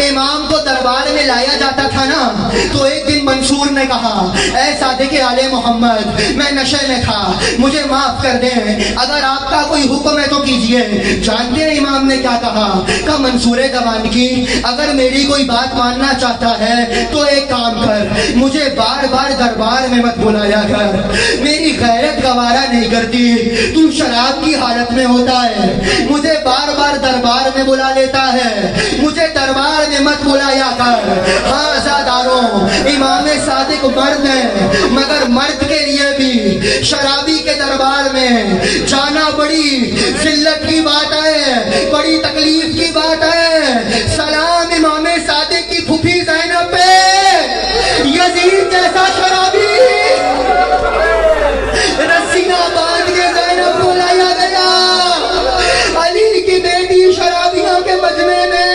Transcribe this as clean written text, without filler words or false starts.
امام کو دربار میں لایا جاتا تھا نا، تو ایک دن منصور نے کہا اے صادق آل محمد میں نشے میں تھا، مجھے معاف کر دیں، اگر آپ کا کوئی حکم ہے تو کیجئے۔ جانتے ہیں امام نے کیا کہا منصور دیوانگی اگر میری کوئی بات ماننا چاہتا ہے تو ایک کام کر، مجھے بار بار دربار میں مت بلایا کر، میری غیرت گوارا نہیں کرتی، تو شراب کی حالت میں ہوتا ہے، مجھے بار بار دربار میں بلا لیتا ہے، مجھے دربار میں مت بلایا کر۔ ہاں عزاداروں، امام صادق مرد ہیں، مگر مرد کے لیے بھی شرابی کے دربار میں جانا بڑی ذلت کی بات ہے، بڑی تکلیف کی بات ہے۔ سلام امام صادق کی پھوپھی زینب پہ، یزید جیسا شرابی رسی نہ باندھ کے زینب کو لایا گیا، علی کی بیٹی شرابیوں کے مجمع میں۔